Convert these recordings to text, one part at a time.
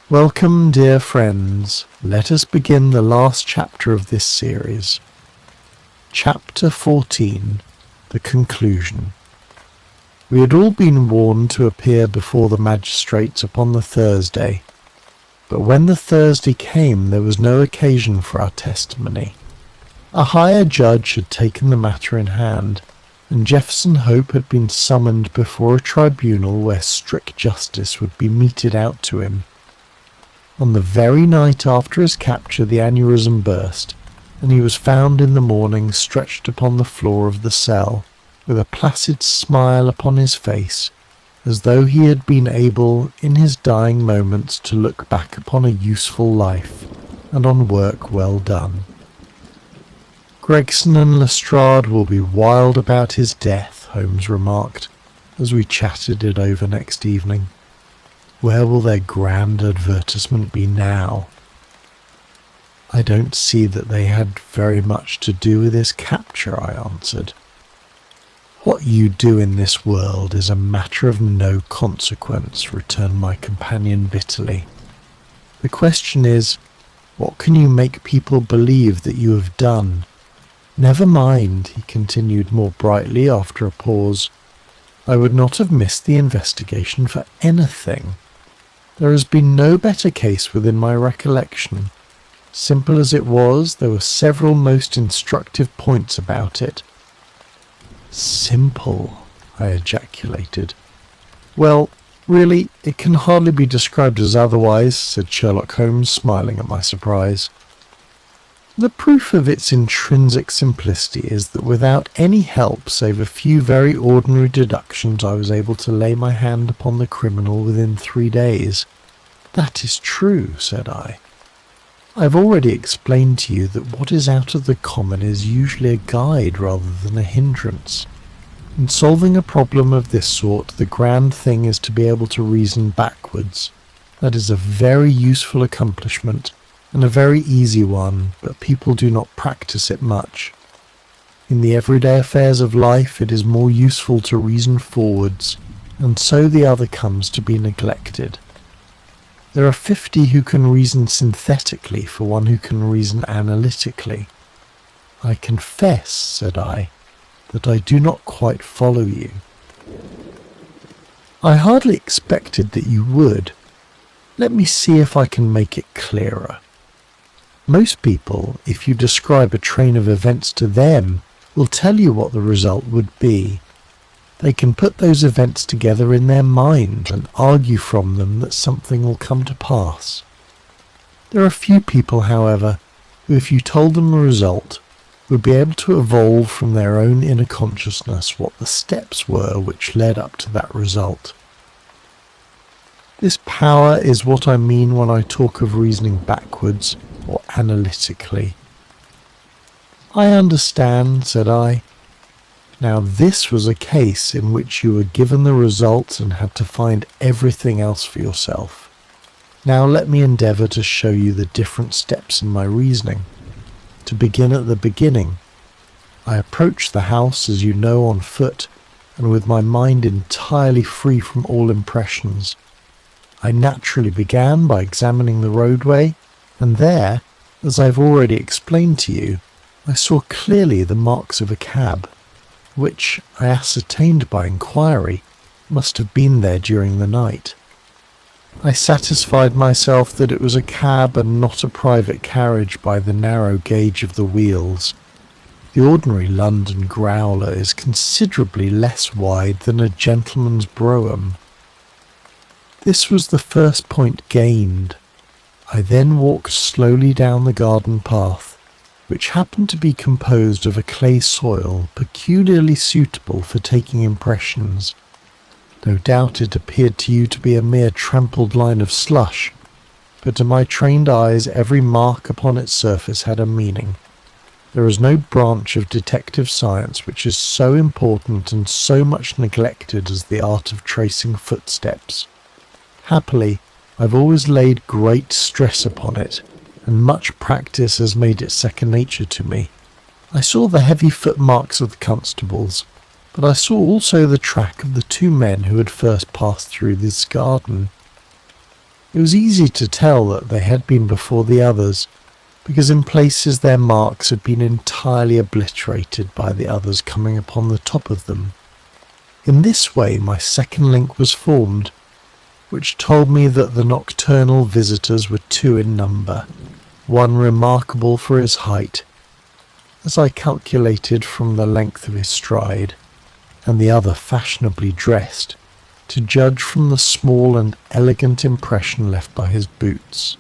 Welcome, dear friends. Let us begin the last chapter of this series. Chapter 14, The Conclusion. We had all been warned to appear before the magistrates upon the Thursday, but when the Thursday came there was no occasion for our testimony. A higher judge had taken the matter in hand, and Jefferson Hope had been summoned before a tribunal where strict justice would be meted out to him. On the very night after his capture the aneurysm burst, and he was found in the morning stretched upon the floor of the cell, with a placid smile upon his face, as though he had been able in his dying moments to look back upon a useful life, and on work well done. Gregson and Lestrade will be wild about his death, Holmes remarked, as we chatted it over next evening. Where will their grand advertisement be now? I don't see that they had very much to do with his capture, I answered. What you do in this world is a matter of no consequence, returned my companion bitterly. The question is, what can you make people believe that you have done? Never mind, he continued more brightly after a pause. I would not have missed the investigation for anything. There has been no better case within my recollection. Simple as it was, there were several most instructive points about it. Simple, I ejaculated. Well, really, it can hardly be described as otherwise, said Sherlock Holmes, smiling at my surprise. The proof of its intrinsic simplicity is that without any help save a few very ordinary deductions I was able to lay my hand upon the criminal within 3 days. That is true, said I. I have already explained to you that what is out of the common is usually a guide rather than a hindrance. In solving a problem of this sort, the grand thing is to be able to reason backwards. That is a very useful accomplishment, and a very easy one, but people do not practice it much. In the everyday affairs of life it is more useful to reason forwards, and so the other comes to be neglected. There are 50 who can reason synthetically for one who can reason analytically. I confess, said I, that I do not quite follow you. I hardly expected that you would. Let me see if I can make it clearer. Most people, if you describe a train of events to them, will tell you what the result would be. They can put those events together in their minds and argue from them that something will come to pass. There are few people, however, who, if you told them a result, would be able to evolve from their own inner consciousness what the steps were which led up to that result. This power is what I mean when I talk of reasoning backwards or analytically. I understand, said I. Now this was a case in which you were given the results and had to find everything else for yourself. Now let me endeavour to show you the different steps in my reasoning. To begin at the beginning, I approached the house, as you know, on foot, and with my mind entirely free from all impressions. I naturally began by examining the roadway, and there, as I have already explained to you, I saw clearly the marks of a cab, which I ascertained by inquiry must have been there during the night. I satisfied myself that it was a cab and not a private carriage by the narrow gauge of the wheels. The ordinary London growler is considerably less wide than a gentleman's brougham. This was the first point gained. I then walked slowly down the garden path, which happened to be composed of a clay soil peculiarly suitable for taking impressions. No doubt it appeared to you to be a mere trampled line of slush, but to my trained eyes every mark upon its surface had a meaning. There is no branch of detective science which is so important and so much neglected as the art of tracing footsteps. Happily, I've always laid great stress upon it, and much practice has made it second nature to me. I saw the heavy footmarks of the constables, but I saw also the track of the 2 men who had first passed through this garden. It was easy to tell that they had been before the others, because in places their marks had been entirely obliterated by the others coming upon the top of them. In this way my second link was formed, which told me that the nocturnal visitors were 2 in number, one remarkable for his height, as I calculated from the length of his stride, and the other fashionably dressed, to judge from the small and elegant impression left by his boots.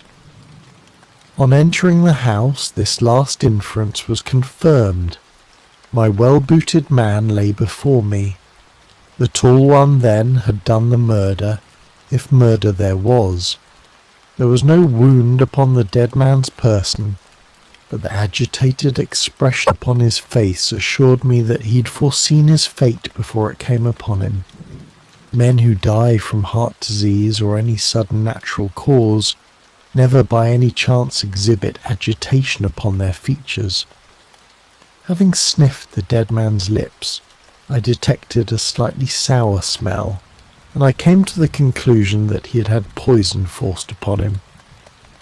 On entering the house, this last inference was confirmed. My well-booted man lay before me. The tall one, then, had done the murder, if murder there was. There was no wound upon the dead man's person, but the agitated expression upon his face assured me that he'd foreseen his fate before it came upon him. Men who die from heart disease or any sudden natural cause never by any chance exhibit agitation upon their features. Having sniffed the dead man's lips, I detected a slightly sour smell, and I came to the conclusion that he had had poison forced upon him.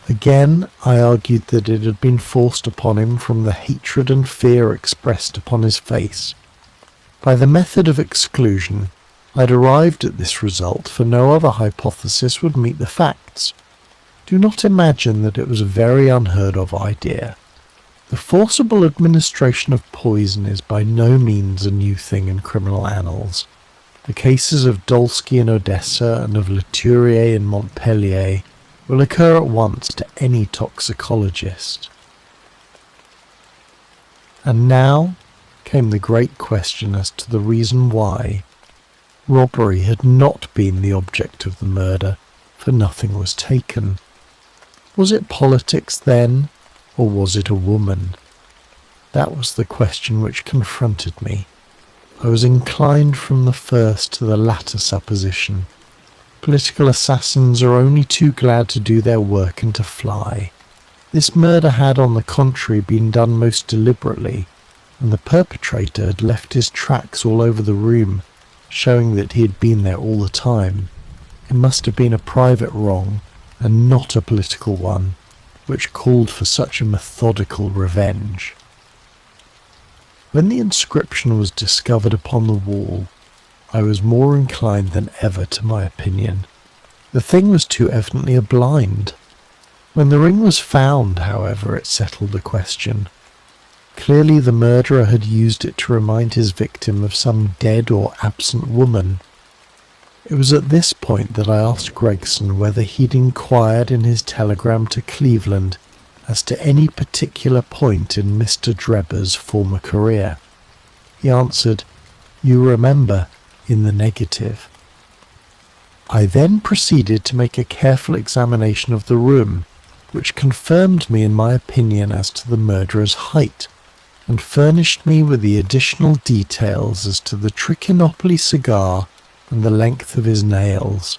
Again, I argued that it had been forced upon him from the hatred and fear expressed upon his face. By the method of exclusion, I had arrived at this result, for no other hypothesis would meet the facts. Do not imagine that it was a very unheard of idea. The forcible administration of poison is by no means a new thing in criminal annals. The cases of Dolsky in Odessa and of Leturrier in Montpellier will occur at once to any toxicologist. And now came the great question as to the reason why. Robbery had not been the object of the murder, for nothing was taken. Was it politics then, or was it a woman? That was the question which confronted me. I was inclined from the first to the latter supposition. Political assassins are only too glad to do their work and to fly. This murder had, on the contrary, been done most deliberately, and the perpetrator had left his tracks all over the room, showing that he had been there all the time. It must have been a private wrong, and not a political one, which called for such a methodical revenge. When the inscription was discovered upon the wall, I was more inclined than ever to my opinion. The thing was too evidently a blind. When the ring was found, however, it settled the question. Clearly the murderer had used it to remind his victim of some dead or absent woman. It was at this point that I asked Gregson whether he'd inquired in his telegram to Cleveland as to any particular point in Mr. Drebber's former career. He answered, "You remember," in the negative. I then proceeded to make a careful examination of the room, which confirmed me in my opinion as to the murderer's height, and furnished me with the additional details as to the Trichinopoly cigar and the length of his nails.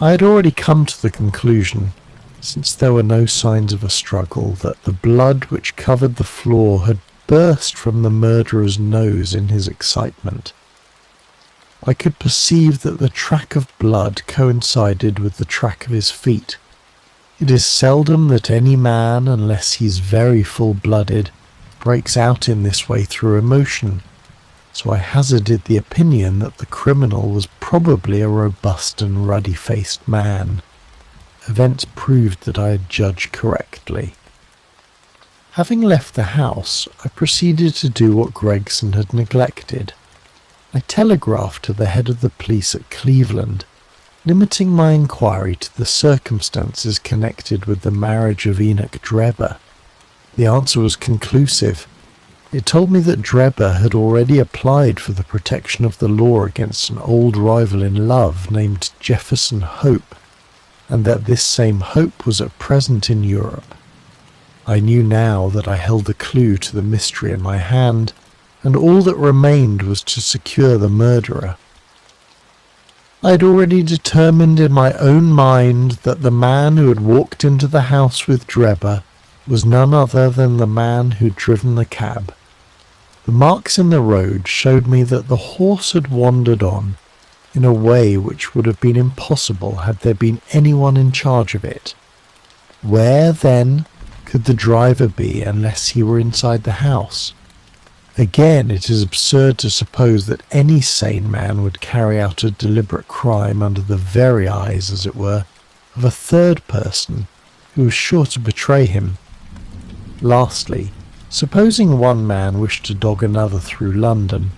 I had already come to the conclusion, since there were no signs of a struggle, that the blood which covered the floor had burst from the murderer's nose in his excitement. I could perceive that the track of blood coincided with the track of his feet. It is seldom that any man, unless he's very full-blooded, breaks out in this way through emotion, so I hazarded the opinion that the criminal was probably a robust and ruddy-faced man. Events proved that I had judged correctly. Having left the house, I proceeded to do what Gregson had neglected. I telegraphed to the head of the police at Cleveland, limiting my inquiry to the circumstances connected with the marriage of Enoch Drebber. The answer was conclusive. It told me that Drebber had already applied for the protection of the law against an old rival in love named Jefferson Hope, and that this same Hope was at present in Europe. I knew now that I held a clue to the mystery in my hand, and all that remained was to secure the murderer. I had already determined in my own mind that the man who had walked into the house with Drebber was none other than the man who had driven the cab. The marks in the road showed me that the horse had wandered on, in a way which would have been impossible had there been anyone in charge of it. Where, then, could the driver be unless he were inside the house? Again, it is absurd to suppose that any sane man would carry out a deliberate crime under the very eyes, as it were, of a third person who was sure to betray him. Lastly, supposing one man wished to dog another through London,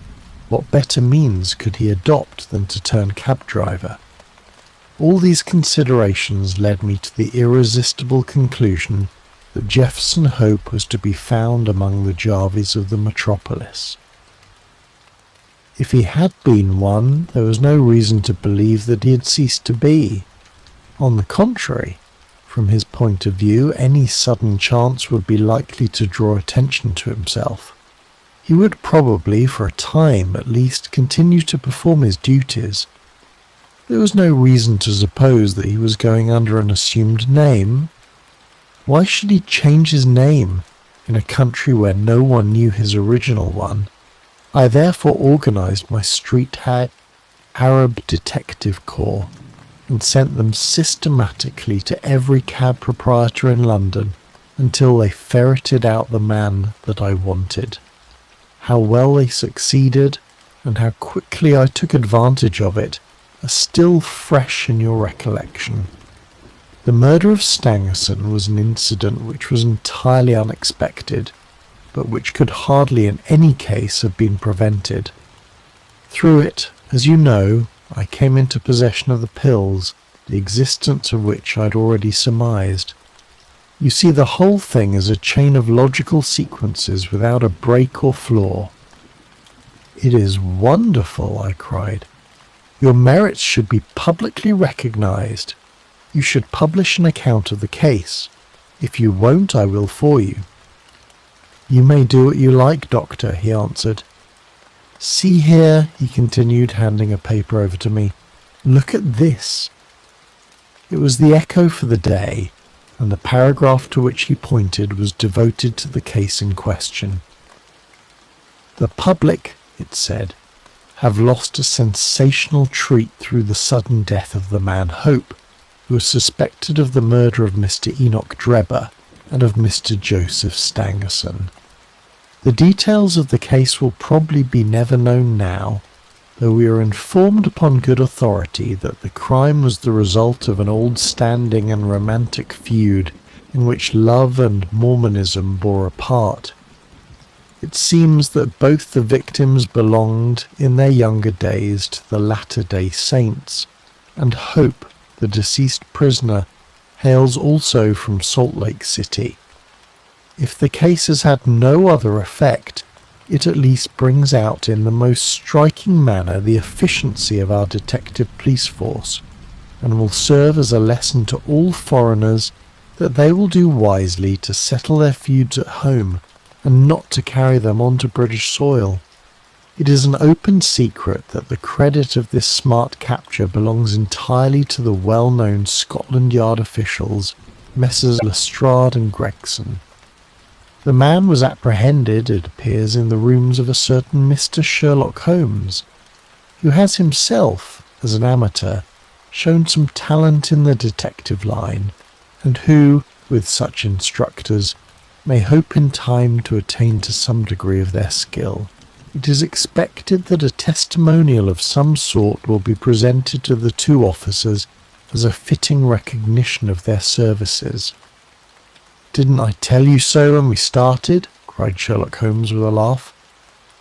what better means could he adopt than to turn cab driver? All these considerations led me to the irresistible conclusion that Jefferson Hope was to be found among the Jarvies of the metropolis. If he had been one, there was no reason to believe that he had ceased to be. On the contrary, from his point of view, any sudden chance would be likely to draw attention to himself. He would probably, for a time at least, continue to perform his duties. There was no reason to suppose that he was going under an assumed name. Why should he change his name in a country where no one knew his original one? I therefore organized my street Arab detective corps and sent them systematically to every cab proprietor in London until they ferreted out the man that I wanted. How well they succeeded, and how quickly I took advantage of it, are still fresh in your recollection. The murder of Stangerson was an incident which was entirely unexpected, but which could hardly in any case have been prevented. Through it, as you know, I came into possession of the pills, the existence of which I had already surmised. You see, the whole thing is a chain of logical sequences without a break or flaw. "It is wonderful," I cried. "Your merits should be publicly recognized. You should publish an account of the case. If you won't, I will for you." "You may do what you like, Doctor," he answered. "See here," he continued, handing a paper over to me. "Look at this." It was the Echo for the day, and the paragraph to which he pointed was devoted to the case in question. "The public," it said, "have lost a sensational treat through the sudden death of the man Hope, who was suspected of the murder of Mr. Enoch Drebber and of Mr. Joseph Stangerson. The details of the case will probably be never known now, though we are informed upon good authority that the crime was the result of an old-standing and romantic feud in which love and Mormonism bore a part. It seems that both the victims belonged, in their younger days, to the Latter-day Saints, and Hope, the deceased prisoner, hails also from Salt Lake City. If the case has had no other effect, it at least brings out in the most striking manner the efficiency of our detective police force, and will serve as a lesson to all foreigners that they will do wisely to settle their feuds at home and not to carry them on to British soil. It is an open secret that the credit of this smart capture belongs entirely to the well-known Scotland Yard officials, Messrs. Lestrade and Gregson. The man was apprehended, it appears, in the rooms of a certain Mr. Sherlock Holmes, who has himself, as an amateur, shown some talent in the detective line, and who, with such instructors, may hope in time to attain to some degree of their skill. It is expected that a testimonial of some sort will be presented to the two officers as a fitting recognition of their services. "Didn't I tell you so when we started?" cried Sherlock Holmes with a laugh.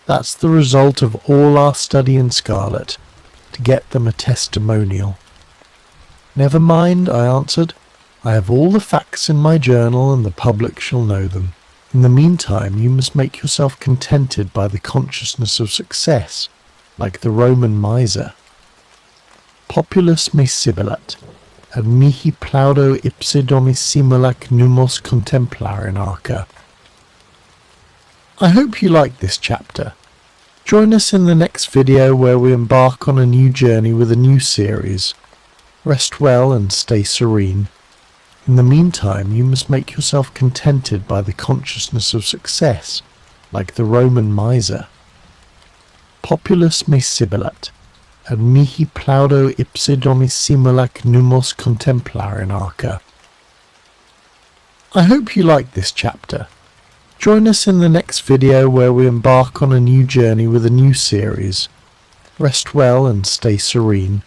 "That's the result of all our study in Scarlet, to get them a testimonial." "Never mind," I answered. "I have all the facts in my journal, and the public shall know them. In the meantime, you must make yourself contented by the consciousness of success, like the Roman miser. Populus me sibilat, ad mihi plaudo ipse domissimulac numos contemplar in arca." I hope you liked this chapter. Join us in the next video where we embark on a new journey with a new series. Rest well and stay serene. In the meantime, you must make yourself contented by the consciousness of success, like the Roman miser. Populus me sibilat, ad mihi plaudo ipse donis simulac numos contemplare arca. I hope you liked this chapter. Join us in the next video where we embark on a new journey with a new series. Rest well and stay serene.